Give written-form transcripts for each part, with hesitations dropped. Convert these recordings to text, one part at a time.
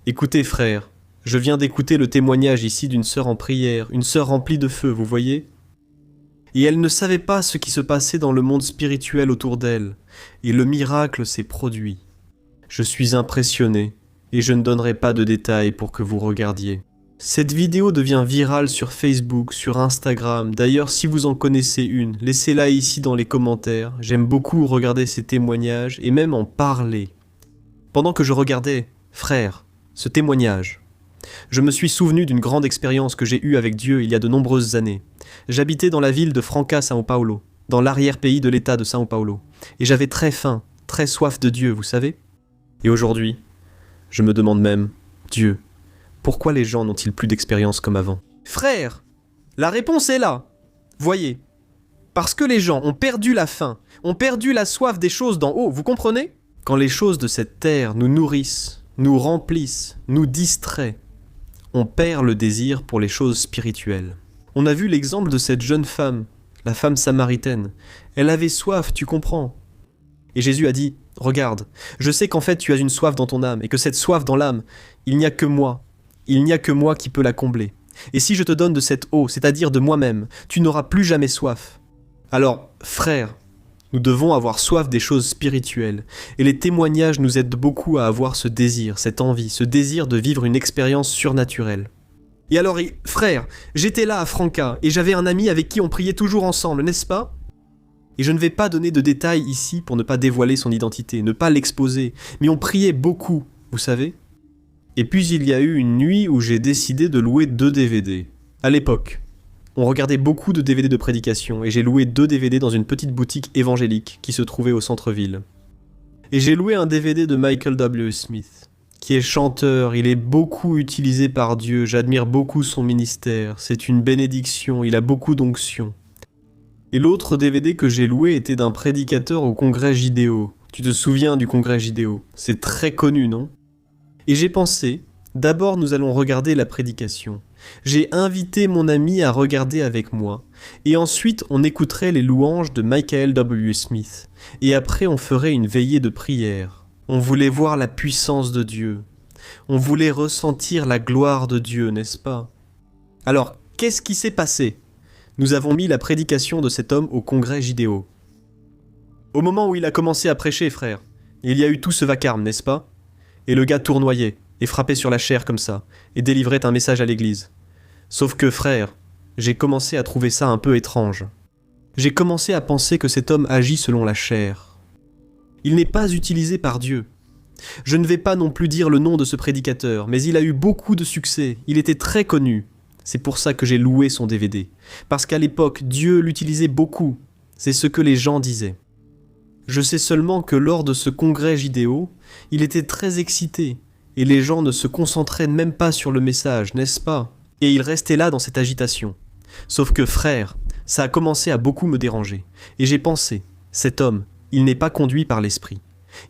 Écoutez frère, je viens d'écouter le témoignage ici d'une sœur en prière, une sœur remplie de feu, vous voyez ? Et elle ne savait pas ce qui se passait dans le monde spirituel autour d'elle, et le miracle s'est produit. Je suis impressionné, et je ne donnerai pas de détails pour que vous regardiez. Cette vidéo devient virale sur Facebook, sur Instagram. D'ailleurs, si vous en connaissez une, laissez-la ici dans les commentaires. J'aime beaucoup regarder ces témoignages et même en parler. Pendant que je regardais, frère, ce témoignage, je me suis souvenu d'une grande expérience que j'ai eue avec Dieu il y a de nombreuses années. J'habitais dans la ville de Franca, São Paulo, dans l'arrière-pays de l'État de São Paulo. Et j'avais très faim, très soif de Dieu, vous savez ? Et aujourd'hui, je me demande même, Dieu, pourquoi les gens n'ont-ils plus d'expérience comme avant ? Frère, la réponse est là. Voyez, parce que les gens ont perdu la faim, ont perdu la soif des choses d'en haut, vous comprenez ? Quand les choses de cette terre nous nourrissent, nous remplissent, nous distraient, on perd le désir pour les choses spirituelles. On a vu l'exemple de cette jeune femme, la femme samaritaine. Elle avait soif, tu comprends ? Et Jésus a dit, regarde, je sais qu'en fait tu as une soif dans ton âme, et que cette soif dans l'âme, il n'y a que moi. Il n'y a que moi qui peux la combler. Et si je te donne de cette eau, c'est-à-dire de moi-même, tu n'auras plus jamais soif. Alors, frère, nous devons avoir soif des choses spirituelles. Et les témoignages nous aident beaucoup à avoir ce désir, cette envie, ce désir de vivre une expérience surnaturelle. Et alors, frère, j'étais là à Franca, et j'avais un ami avec qui on priait toujours ensemble, n'est-ce pas ? Et je ne vais pas donner de détails ici pour ne pas dévoiler son identité, ne pas l'exposer, mais on priait beaucoup, vous savez ? Et puis il y a eu une nuit où j'ai décidé de louer 2 DVD. À l'époque, on regardait beaucoup de DVD de prédication et j'ai loué 2 DVD dans une petite boutique évangélique qui se trouvait au centre-ville. Et j'ai loué un DVD de Michael W. Smith, qui est chanteur, il est beaucoup utilisé par Dieu, j'admire beaucoup son ministère, c'est une bénédiction, il a beaucoup d'onction. Et l'autre DVD que j'ai loué était d'un prédicateur au congrès Jidéo. Tu te souviens du congrès Jidéo ? C'est très connu, non ? Et j'ai pensé, d'abord nous allons regarder la prédication. J'ai invité mon ami à regarder avec moi, et ensuite on écouterait les louanges de Michael W. Smith, et après on ferait une veillée de prière. On voulait voir la puissance de Dieu. On voulait ressentir la gloire de Dieu, n'est-ce pas ? Alors, qu'est-ce qui s'est passé ? Nous avons mis la prédication de cet homme au congrès Jidéo. Au moment où il a commencé à prêcher, frère, il y a eu tout ce vacarme, n'est-ce pas ? Et le gars tournoyait, et frappait sur la chair comme ça, et délivrait un message à l'église. Sauf que, frère, j'ai commencé à trouver ça un peu étrange. J'ai commencé à penser que cet homme agit selon la chair. Il n'est pas utilisé par Dieu. Je ne vais pas non plus dire le nom de ce prédicateur, mais il a eu beaucoup de succès, il était très connu. C'est pour ça que j'ai loué son DVD. Parce qu'à l'époque, Dieu l'utilisait beaucoup. C'est ce que les gens disaient. Je sais seulement que lors de ce congrès Jidéo, il était très excité, et les gens ne se concentraient même pas sur le message, n'est-ce pas ? Et il restait là dans cette agitation. Sauf que, frère, ça a commencé à beaucoup me déranger, et j'ai pensé, cet homme, il n'est pas conduit par l'esprit.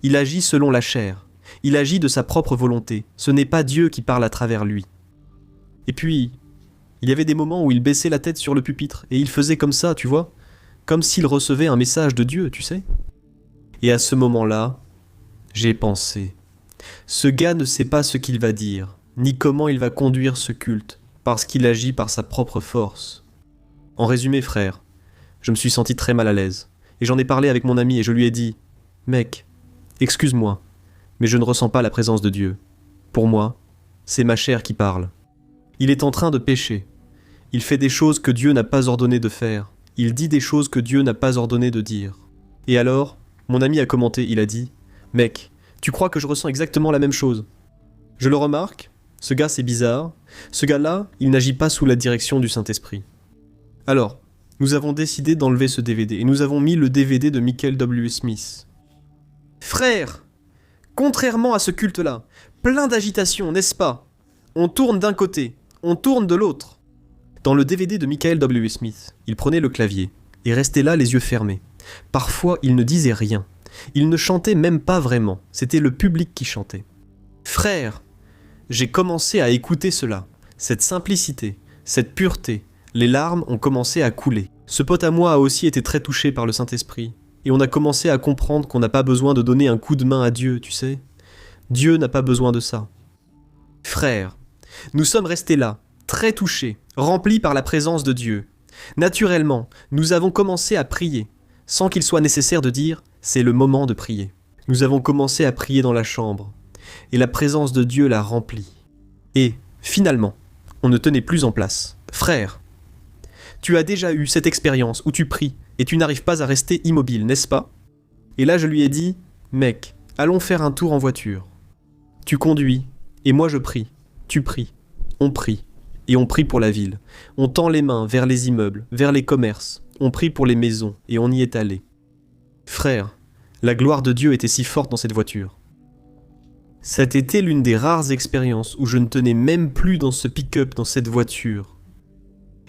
Il agit selon la chair, il agit de sa propre volonté, ce n'est pas Dieu qui parle à travers lui. Et puis, il y avait des moments où il baissait la tête sur le pupitre, et il faisait comme ça, tu vois ? Comme s'il recevait un message de Dieu, tu sais ? Et à ce moment-là, j'ai pensé, ce gars ne sait pas ce qu'il va dire, ni comment il va conduire ce culte, parce qu'il agit par sa propre force. En résumé, frère, je me suis senti très mal à l'aise, et j'en ai parlé avec mon ami et je lui ai dit, mec, excuse-moi, mais je ne ressens pas la présence de Dieu. Pour moi, c'est ma chair qui parle. Il est en train de pécher. Il fait des choses que Dieu n'a pas ordonné de faire. Il dit des choses que Dieu n'a pas ordonné de dire. Et alors, mon ami a commenté, il a dit « Mec, tu crois que je ressens exactement la même chose ?» Je le remarque, ce gars c'est bizarre, ce gars-là, il n'agit pas sous la direction du Saint-Esprit. Alors, nous avons décidé d'enlever ce DVD, et nous avons mis le DVD de Michael W. Smith. Frère, contrairement à ce culte-là, plein d'agitation, n'est-ce pas ? On tourne d'un côté, on tourne de l'autre. Dans le DVD de Michael W. Smith, il prenait le clavier, et restait là les yeux fermés. Parfois, il ne disait rien. Il ne chantait même pas vraiment. C'était le public qui chantait. Frère, j'ai commencé à écouter cela. Cette simplicité, cette pureté. Les larmes ont commencé à couler. Ce pote à moi a aussi été très touché par le Saint-Esprit. Et on a commencé à comprendre qu'on n'a pas besoin de donner un coup de main à Dieu, tu sais. Dieu n'a pas besoin de ça. Frères, nous sommes restés là, très touchés, remplis par la présence de Dieu. Naturellement, nous avons commencé à prier, sans qu'il soit nécessaire de dire « c'est le moment de prier ». Nous avons commencé à prier dans la chambre, et la présence de Dieu l'a remplie. Et, finalement, on ne tenait plus en place. Frère, tu as déjà eu cette expérience où tu pries et tu n'arrives pas à rester immobile, n'est-ce pas? Et là je lui ai dit, mec, allons faire un tour en voiture. Tu conduis, et moi je prie. Tu pries, et on prie pour la ville. On tend les mains vers les immeubles, vers les commerces, on prie pour les maisons, et on y est allé. Frère, la gloire de Dieu était si forte dans cette voiture. C'était l'une des rares expériences où je ne tenais même plus dans ce pick-up, dans cette voiture.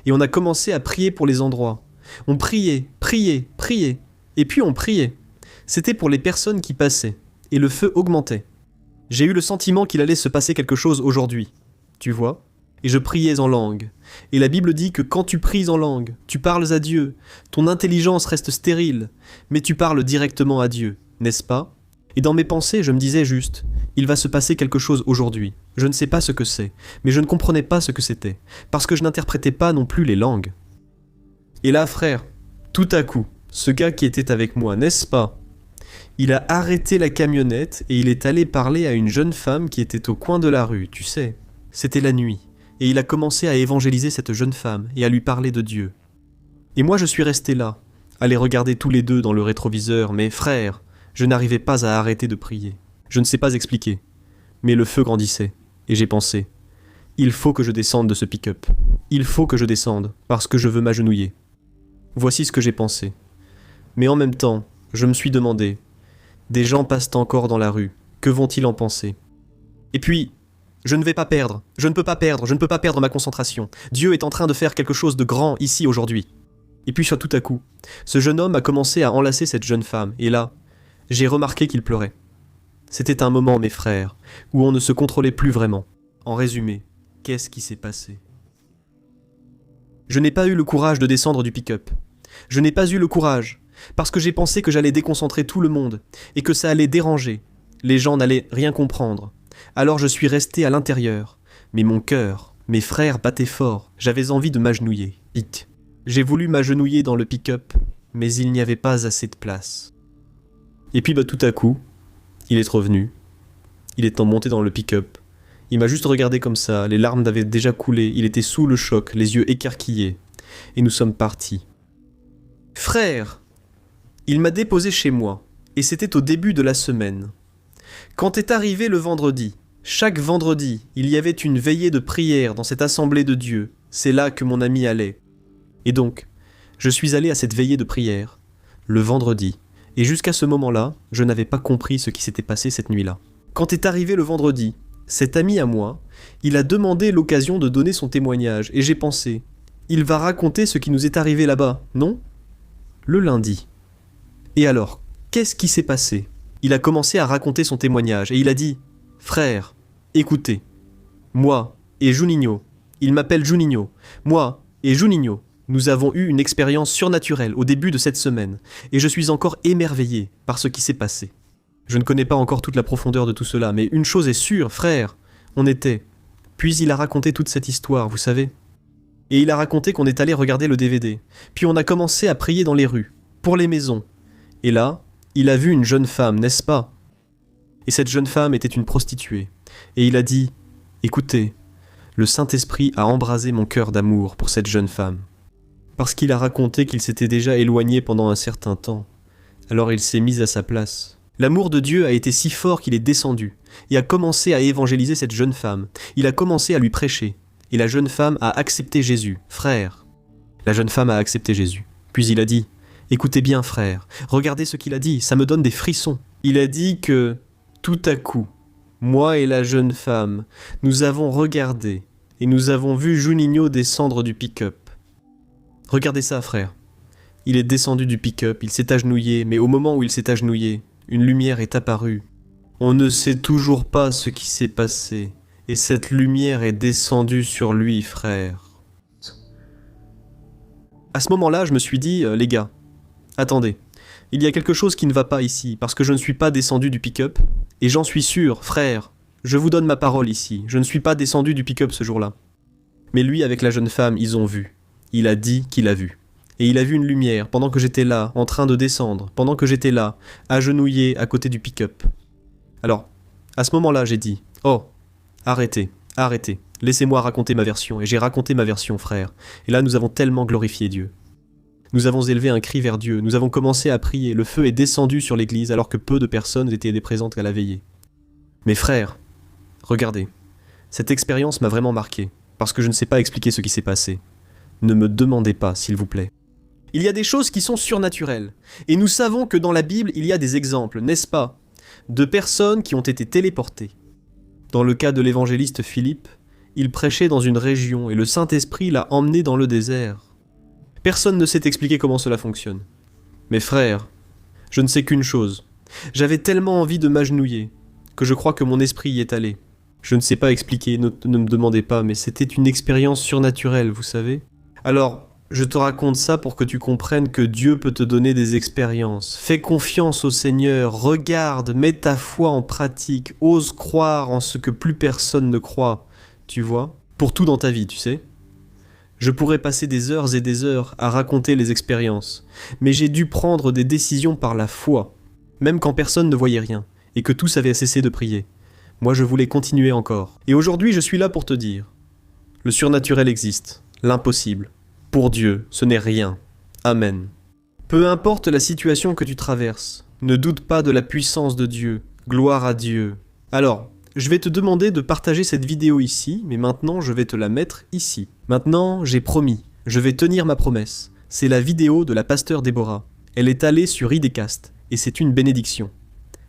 Et on a commencé à prier pour les endroits. On priait, et puis on priait. C'était pour les personnes qui passaient, et le feu augmentait. J'ai eu le sentiment qu'il allait se passer quelque chose aujourd'hui, tu vois? Et je priais en langue. Et la Bible dit que quand tu pries en langue, tu parles à Dieu, ton intelligence reste stérile, mais tu parles directement à Dieu, n'est-ce pas? Et dans mes pensées, je me disais juste, il va se passer quelque chose aujourd'hui. Je ne sais pas ce que c'est, mais je ne comprenais pas ce que c'était, parce que je n'interprétais pas non plus les langues. Et là, frère, tout à coup, ce gars qui était avec moi, n'est-ce pas? Il a arrêté la camionnette et il est allé parler à une jeune femme qui était au coin de la rue, tu sais. C'était la nuit, et il a commencé à évangéliser cette jeune femme et à lui parler de Dieu. Et moi je suis resté là, à les regarder tous les deux dans le rétroviseur, mais frère, je n'arrivais pas à arrêter de prier. Je ne sais pas expliquer, mais le feu grandissait, et j'ai pensé, il faut que je descende de ce pick-up. Il faut que je descende, parce que je veux m'agenouiller. Voici ce que j'ai pensé. Mais en même temps, je me suis demandé, des gens passent encore dans la rue, que vont-ils en penser? Et puis, je ne peux pas perdre ma concentration. Dieu est en train de faire quelque chose de grand ici aujourd'hui. Et puis tout à coup, ce jeune homme a commencé à enlacer cette jeune femme, et là, j'ai remarqué qu'il pleurait. C'était un moment, mes frères, où on ne se contrôlait plus vraiment. En résumé, qu'est-ce qui s'est passé? Je n'ai pas eu le courage de descendre du pick-up. Je n'ai pas eu le courage, parce que j'ai pensé que j'allais déconcentrer tout le monde, et que ça allait déranger. Les gens n'allaient rien comprendre. Alors je suis resté à l'intérieur. Mais mon cœur, mes frères battaient fort. J'avais envie de m'agenouiller. Hic. J'ai voulu m'agenouiller dans le pick-up, mais il n'y avait pas assez de place. Et puis tout à coup, il est revenu. Il est monté dans le pick-up. Il m'a juste regardé comme ça, les larmes avaient déjà coulé, il était sous le choc, les yeux écarquillés. Et nous sommes partis. Frère, il m'a déposé chez moi, et c'était au début de la semaine. Quand est arrivé le vendredi, chaque vendredi, il y avait une veillée de prière dans cette assemblée de Dieu. C'est là que mon ami allait. Et donc, je suis allé à cette veillée de prière, le vendredi. Et jusqu'à ce moment-là, je n'avais pas compris ce qui s'était passé cette nuit-là. Quand est arrivé le vendredi, cet ami à moi, il a demandé l'occasion de donner son témoignage, et j'ai pensé, il va raconter ce qui nous est arrivé là-bas, non? Le lundi. Et alors, qu'est-ce qui s'est passé? Il a commencé à raconter son témoignage, et il a dit, « Frère, écoutez, moi et Juninho, il m'appelle Juninho, moi et Juninho, nous avons eu une expérience surnaturelle au début de cette semaine, et je suis encore émerveillé par ce qui s'est passé. Je ne connais pas encore toute la profondeur de tout cela, mais une chose est sûre, frère, on était. » Puis il a raconté toute cette histoire, vous savez. Et il a raconté qu'on est allé regarder le DVD. Puis on a commencé à prier dans les rues, pour les maisons. Et là, il a vu une jeune femme, n'est-ce pas? Et cette jeune femme était une prostituée. Et il a dit, « Écoutez, le Saint-Esprit a embrasé mon cœur d'amour pour cette jeune femme. » Parce qu'il a raconté qu'il s'était déjà éloigné pendant un certain temps. Alors il s'est mis à sa place. L'amour de Dieu a été si fort qu'il est descendu et a commencé à évangéliser cette jeune femme. Il a commencé à lui prêcher. Et la jeune femme a accepté Jésus, frère. La jeune femme a accepté Jésus. Puis il a dit, « Écoutez bien, frère, regardez ce qu'il a dit, ça me donne des frissons. » Il a dit que, tout à coup, moi et la jeune femme, nous avons regardé et nous avons vu Juninho descendre du pick-up. Regardez ça, frère. Il est descendu du pick-up, il s'est agenouillé, mais au moment où il s'est agenouillé, une lumière est apparue. On ne sait toujours pas ce qui s'est passé, et cette lumière est descendue sur lui, frère. À ce moment-là, je me suis dit, les gars, attendez, il y a quelque chose qui ne va pas ici, parce que je ne suis pas descendu du pick-up, et j'en suis sûr, frère, Je vous donne ma parole ici, je ne suis pas descendu du pick-up ce jour-là. Mais lui, avec la jeune femme, ils ont vu. Il a dit qu'il a vu. Et il a vu une lumière pendant que j'étais là, en train de descendre, pendant que j'étais là, agenouillé à côté du pick-up. Alors, à ce moment-là, j'ai dit « Oh, arrêtez, arrêtez, laissez-moi raconter ma version. » Et j'ai raconté ma version, frère. Et là, nous avons tellement glorifié Dieu. Nous avons élevé un cri vers Dieu, nous avons commencé à prier, le feu est descendu sur l'église alors que peu de personnes étaient présentes à la veillée. Mes frères, regardez, cette expérience m'a vraiment marqué, parce que je ne sais pas expliquer ce qui s'est passé. Ne me demandez pas, s'il vous plaît. Il y a des choses qui sont surnaturelles, et nous savons que dans la Bible, il y a des exemples, n'est-ce pas, de personnes qui ont été téléportées. Dans le cas de l'évangéliste Philippe, il prêchait dans une région et le Saint-Esprit l'a emmené dans le désert. Personne ne sait expliquer comment cela fonctionne. Mes frères, je ne sais qu'une chose. J'avais tellement envie de m'agenouiller que je crois que mon esprit y est allé. Je ne sais pas expliquer, ne me demandez pas, mais c'était une expérience surnaturelle, vous savez. Alors, je te raconte ça pour que tu comprennes que Dieu peut te donner des expériences. Fais confiance au Seigneur, regarde, mets ta foi en pratique, ose croire en ce que plus personne ne croit, tu vois, pour tout dans ta vie, tu sais. Je pourrais passer des heures et des heures à raconter les expériences, mais j'ai dû prendre des décisions par la foi, même quand personne ne voyait rien, et que tous avaient cessé de prier. Moi je voulais continuer encore. Et aujourd'hui je suis là pour te dire, le surnaturel existe, l'impossible. Pour Dieu, ce n'est rien. Amen. Peu importe la situation que tu traverses, ne doute pas de la puissance de Dieu. Gloire à Dieu. Alors, je vais te demander de partager cette vidéo ici, mais maintenant je vais te la mettre ici. Maintenant, j'ai promis, je vais tenir ma promesse. C'est la vidéo de la pasteure Déborah. Elle est allée sur Idcast, et c'est une bénédiction.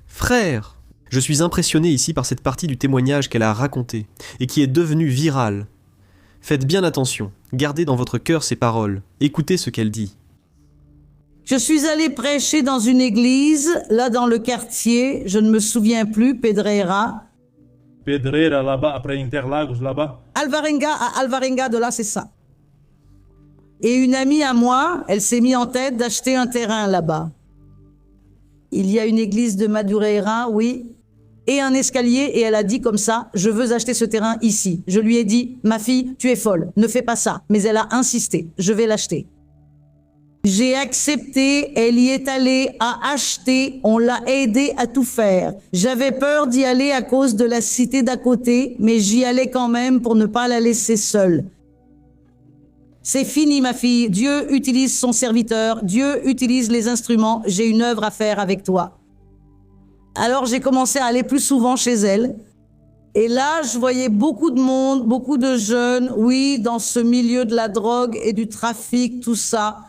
Frère, je suis impressionné ici par cette partie du témoignage qu'elle a raconté, et qui est devenue virale. Faites bien attention, gardez dans votre cœur ces paroles, écoutez ce qu'elle dit. Je suis allée prêcher dans une église, là dans le quartier, je ne me souviens plus, Pedreira. Pedreira là-bas, après Interlagos là-bas. Alvarenga, de là, c'est ça. Et une amie à moi, elle s'est mise en tête d'acheter un terrain là-bas. Il y a une église de Madureira, oui, et un escalier, et elle a dit comme ça, je veux acheter ce terrain ici. Je lui ai dit, ma fille, tu es folle, ne fais pas ça. Mais elle a insisté, je vais l'acheter. J'ai accepté, elle y est allée, a acheté, on l'a aidée à tout faire. J'avais peur d'y aller à cause de la cité d'à côté, mais j'y allais quand même pour ne pas la laisser seule. C'est fini ma fille, Dieu utilise son serviteur, Dieu utilise les instruments, j'ai une œuvre à faire avec toi. Alors j'ai commencé à aller plus souvent chez elle. Et là, je voyais beaucoup de monde, beaucoup de jeunes, oui, dans ce milieu de la drogue et du trafic, tout ça.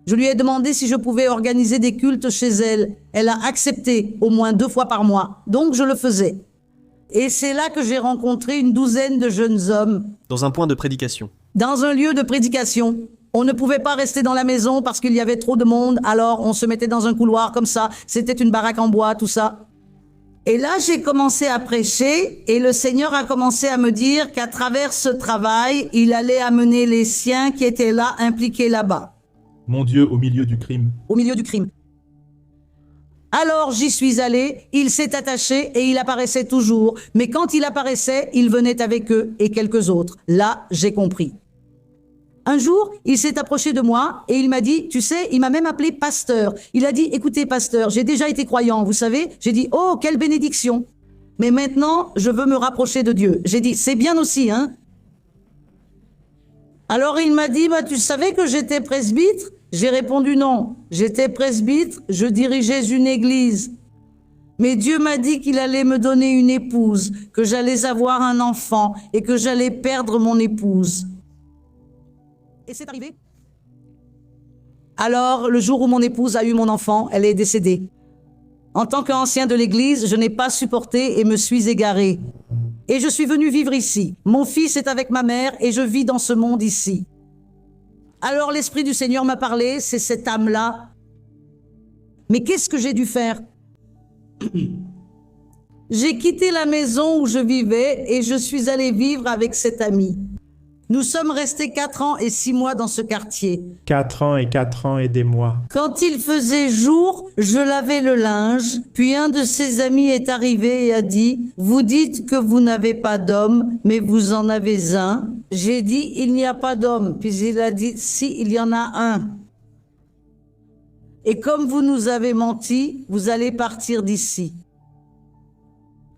Je lui ai demandé si je pouvais organiser des cultes chez elle. Elle a accepté, au moins 2 fois par mois. Donc je le faisais. Et c'est là que j'ai rencontré une douzaine de jeunes hommes. Dans un point de prédication. Dans un lieu de prédication. On ne pouvait pas rester dans la maison parce qu'il y avait trop de monde. Alors on se mettait dans un couloir comme ça. C'était une baraque en bois, tout ça. Et là, j'ai commencé à prêcher et le Seigneur a commencé à me dire qu'à travers ce travail, il allait amener les siens qui étaient là, impliqués là-bas. Mon Dieu, au milieu du crime. Au milieu du crime. Alors j'y suis allée, il s'est attaché et il apparaissait toujours. Mais quand il apparaissait, il venait avec eux et quelques autres. Là, j'ai compris. Un jour, il s'est approché de moi et il m'a dit, tu sais, il m'a même appelé pasteur. Il a dit, écoutez pasteur, j'ai déjà été croyant, vous savez. J'ai dit, oh, quelle bénédiction. Mais maintenant, je veux me rapprocher de Dieu. J'ai dit, c'est bien aussi, hein. Alors il m'a dit, bah, tu savais que j'étais presbytre? J'ai répondu non. J'étais presbytre, je dirigeais une église. Mais Dieu m'a dit qu'il allait me donner une épouse, que j'allais avoir un enfant et que j'allais perdre mon épouse. Et c'est arrivé. Alors, le jour où mon épouse a eu mon enfant, elle est décédée. En tant qu'ancien de l'église, je n'ai pas supporté et me suis égaré. Et je suis venu vivre ici. Mon fils est avec ma mère et je vis dans ce monde ici. Alors l'Esprit du Seigneur m'a parlé, c'est cette âme-là. Mais qu'est-ce que j'ai dû faire? J'ai quitté la maison où je vivais et je suis allé vivre avec cet ami. Nous sommes restés 4 ans et 6 mois dans ce quartier. 4 ans et 4 ans et des mois. Quand il faisait jour, je lavais le linge, puis un de ses amis est arrivé et a dit « Vous dites que vous n'avez pas d'homme, mais vous en avez un. » J'ai dit « Il n'y a pas d'homme. » Puis il a dit « Si, il y en a un. Et comme vous nous avez menti, vous allez partir d'ici.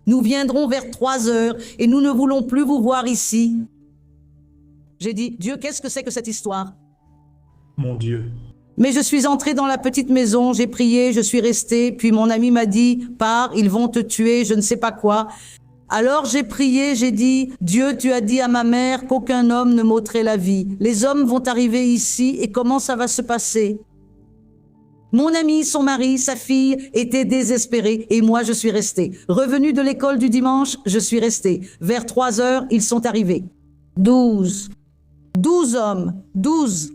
Nous viendrons vers 3 heures et nous ne voulons plus vous voir ici. » J'ai dit, Dieu, qu'est-ce que c'est que cette histoire? Mon Dieu. Mais je suis entrée dans la petite maison, j'ai prié, je suis restée, puis mon ami m'a dit, pars, ils vont te tuer, je ne sais pas quoi. Alors j'ai prié, j'ai dit, Dieu, tu as dit à ma mère qu'aucun homme ne m'ôterait la vie. Les hommes vont arriver ici et comment ça va se passer? Mon ami, son mari, sa fille étaient désespérés et moi je suis restée. Revenue de l'école du dimanche, je suis restée. Vers 3 heures, ils sont arrivés. 12 hommes, 12.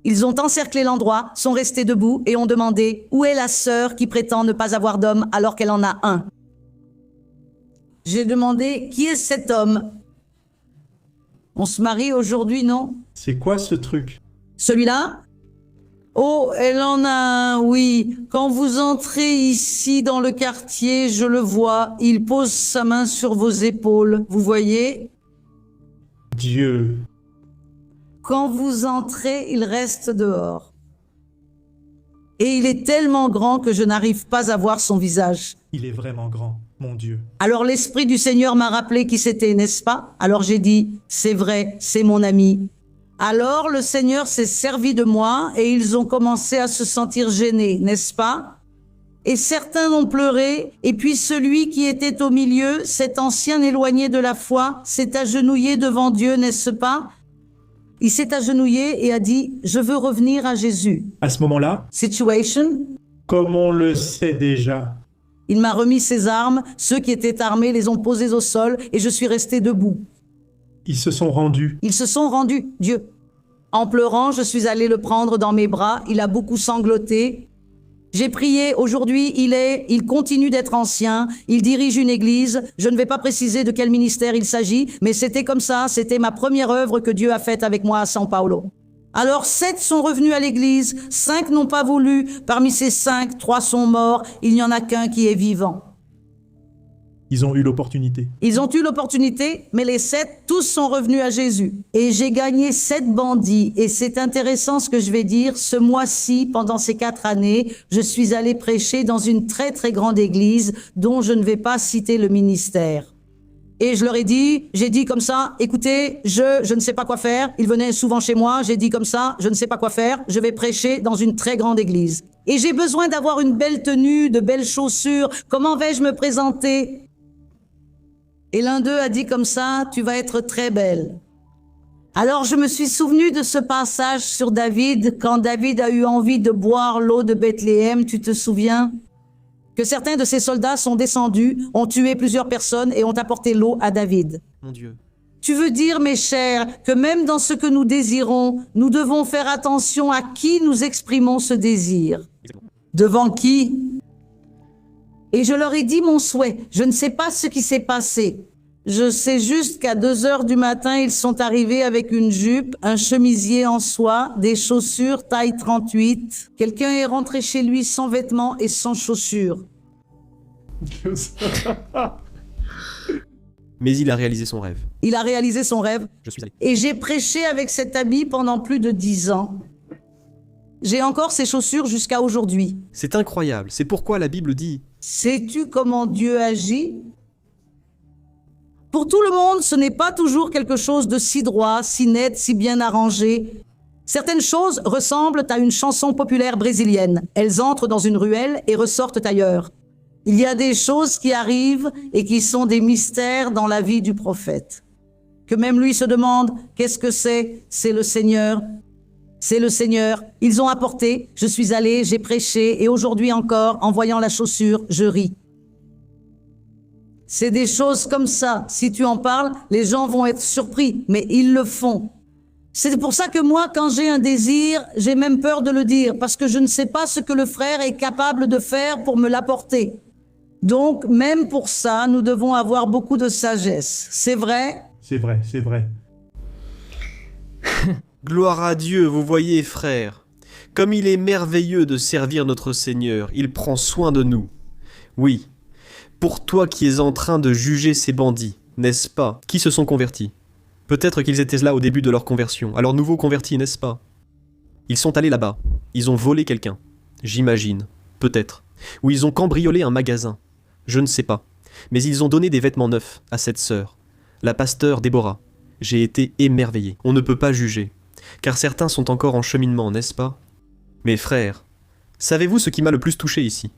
Ils ont encerclé l'endroit, sont restés debout et ont demandé « Où est la sœur qui prétend ne pas avoir d'homme alors qu'elle en a un ?» J'ai demandé « Qui est cet homme ?» On se marie aujourd'hui, non? C'est quoi ce truc? Celui-là? Oh, elle en a un, oui. Quand vous entrez ici dans le quartier, je le vois. Il pose sa main sur vos épaules. Vous voyez? Dieu. Quand vous entrez, il reste dehors. Et il est tellement grand que je n'arrive pas à voir son visage. Il est vraiment grand, mon Dieu. Alors l'Esprit du Seigneur m'a rappelé qui c'était, n'est-ce pas? Alors j'ai dit, c'est vrai, c'est mon ami. Alors le Seigneur s'est servi de moi et ils ont commencé à se sentir gênés, n'est-ce pas? Et certains ont pleuré, et puis celui qui était au milieu, cet ancien éloigné de la foi, s'est agenouillé devant Dieu, n'est-ce pas? Il s'est agenouillé et a dit, je veux revenir à Jésus. À ce moment-là, Situation? comme on le sait déjà, Il m'a remis ses armes, ceux qui étaient armés les ont posés au sol, et je suis resté debout. ils se sont rendus. Ils se sont rendus, Dieu. En pleurant, je suis allé le prendre dans mes bras, il a beaucoup sangloté. J'ai prié, aujourd'hui il continue d'être ancien, il dirige une église, je ne vais pas préciser de quel ministère il s'agit, mais c'était comme ça, c'était ma première œuvre que Dieu a faite avec moi à São Paulo. Alors 7 sont revenus à l'église, 5 n'ont pas voulu, parmi ces 5, 3 sont morts, il n'y en a qu'un qui est vivant. Ils ont eu l'opportunité. Ils ont eu l'opportunité, mais les 7, tous sont revenus à Jésus. Et j'ai gagné 7 bandits. Et c'est intéressant ce que je vais dire. Ce mois-ci, pendant ces 4 années, je suis allé prêcher dans une très très grande église dont je ne vais pas citer le ministère. Et je leur ai dit, j'ai dit comme ça, écoutez, je ne sais pas quoi faire. Ils venaient souvent chez moi, j'ai dit comme ça, je ne sais pas quoi faire. Je vais prêcher dans une très grande église. Et j'ai besoin d'avoir une belle tenue, de belles chaussures. Comment vais-je me présenter ? Et l'un d'eux a dit comme ça, tu vas être très belle. Alors je me suis souvenu de ce passage sur David, quand David a eu envie de boire l'eau de Bethléem, tu te souviens? Que certains de ses soldats sont descendus, ont tué plusieurs personnes et ont apporté l'eau à David. Mon Dieu. Tu veux dire, mes chers, que même dans ce que nous désirons, nous devons faire attention à qui nous exprimons ce désir. Devant qui? Et je leur ai dit mon souhait. Je ne sais pas ce qui s'est passé. Je sais juste qu'à 2 heures du matin, ils sont arrivés avec une jupe, un chemisier en soie, des chaussures taille 38. Quelqu'un est rentré chez lui sans vêtements et sans chaussures. Mais il a réalisé son rêve. Il a réalisé son rêve. Je suis allé. Et j'ai prêché avec cet habit pendant plus de 10 ans. J'ai encore ces chaussures jusqu'à aujourd'hui. C'est incroyable. C'est pourquoi la Bible dit Sais-tu comment Dieu agit? Pour tout le monde, ce n'est pas toujours quelque chose de si droit, si net, si bien arrangé. Certaines choses ressemblent à une chanson populaire brésilienne. Elles entrent dans une ruelle et ressortent ailleurs. Il y a des choses qui arrivent et qui sont des mystères dans la vie du prophète. Que même lui se demande, qu'est-ce que c'est? C'est le Seigneur. C'est le Seigneur. Ils ont apporté, je suis allé, j'ai prêché, et aujourd'hui encore, en voyant la chaussure, je ris. C'est des choses comme ça. Si tu en parles, les gens vont être surpris, mais ils le font. C'est pour ça que moi, quand j'ai un désir, j'ai même peur de le dire, parce que je ne sais pas ce que le frère est capable de faire pour me l'apporter. Donc, même pour ça, nous devons avoir beaucoup de sagesse. C'est vrai? C'est vrai, c'est vrai. Gloire à Dieu, vous voyez, frère. Comme il est merveilleux de servir notre Seigneur, il prend soin de nous. Oui, pour toi qui es en train de juger ces bandits, n'est-ce pas, qui se sont convertis. Peut-être qu'ils étaient là au début de leur conversion, alors nouveaux convertis, n'est-ce pas? Ils sont allés là-bas, ils ont volé quelqu'un, j'imagine, peut-être. Ou ils ont cambriolé un magasin, je ne sais pas. Mais ils ont donné des vêtements neufs à cette sœur, la pasteur Déborah. J'ai été émerveillé, on ne peut pas juger. Car certains sont encore en cheminement, n'est-ce pas? Mes frères, savez-vous ce qui m'a le plus touché ici?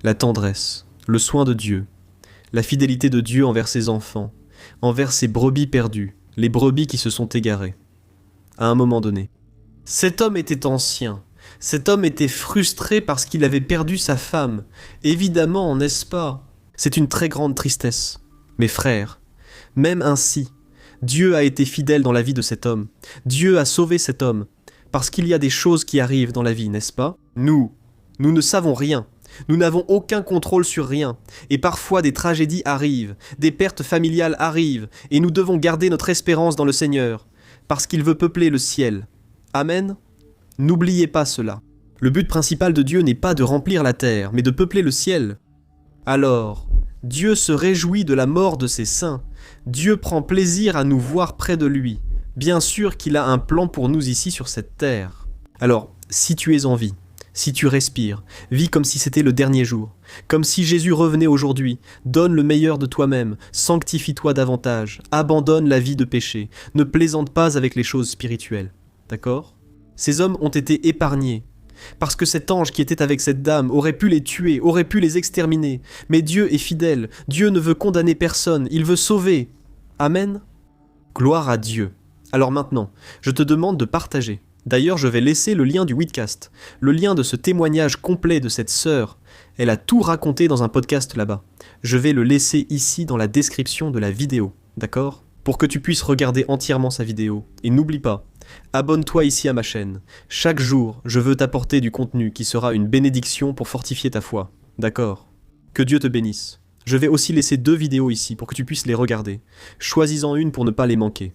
La tendresse, le soin de Dieu, la fidélité de Dieu envers ses enfants, envers ses brebis perdues, les brebis qui se sont égarées. À un moment donné. Cet homme était ancien, cet homme était frustré parce qu'il avait perdu sa femme. Évidemment, n'est-ce pas? C'est une très grande tristesse. Mes frères, même ainsi, Dieu a été fidèle dans la vie de cet homme. Dieu a sauvé cet homme. Parce qu'il y a des choses qui arrivent dans la vie, n'est-ce pas? Nous ne savons rien. Nous n'avons aucun contrôle sur rien. Et parfois des tragédies arrivent, des pertes familiales arrivent, et nous devons garder notre espérance dans le Seigneur, parce qu'il veut peupler le ciel. Amen? N'oubliez pas cela. Le but principal de Dieu n'est pas de remplir la terre, mais de peupler le ciel. Alors, Dieu se réjouit de la mort de ses saints. Dieu prend plaisir à nous voir près de lui. Bien sûr qu'il a un plan pour nous ici sur cette terre. Alors, si tu es en vie, si tu respires, vis comme si c'était le dernier jour, comme si Jésus revenait aujourd'hui, donne le meilleur de toi-même, sanctifie-toi davantage, abandonne la vie de péché, ne plaisante pas avec les choses spirituelles. D'accord? Ces hommes ont été épargnés, parce que cet ange qui était avec cette dame aurait pu les tuer, aurait pu les exterminer. Mais Dieu est fidèle, Dieu ne veut condamner personne, il veut sauver. Amen? Gloire à Dieu. Alors maintenant, je te demande de partager. D'ailleurs, je vais laisser le lien du Widcast, le lien de ce témoignage complet de cette sœur. Elle a tout raconté dans un podcast là-bas. Je vais le laisser ici dans la description de la vidéo, d'accord? Pour que tu puisses regarder entièrement sa vidéo. Et n'oublie pas, abonne-toi ici à ma chaîne. Chaque jour, je veux t'apporter du contenu qui sera une bénédiction pour fortifier ta foi. D'accord? Que Dieu te bénisse. Je vais aussi laisser 2 vidéos ici pour que tu puisses les regarder. Choisis-en une pour ne pas les manquer.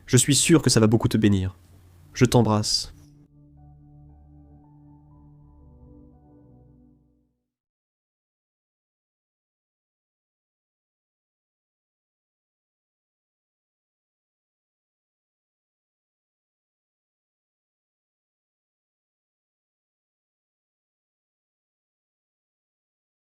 Je suis sûr que ça va beaucoup te bénir. Je t'embrasse.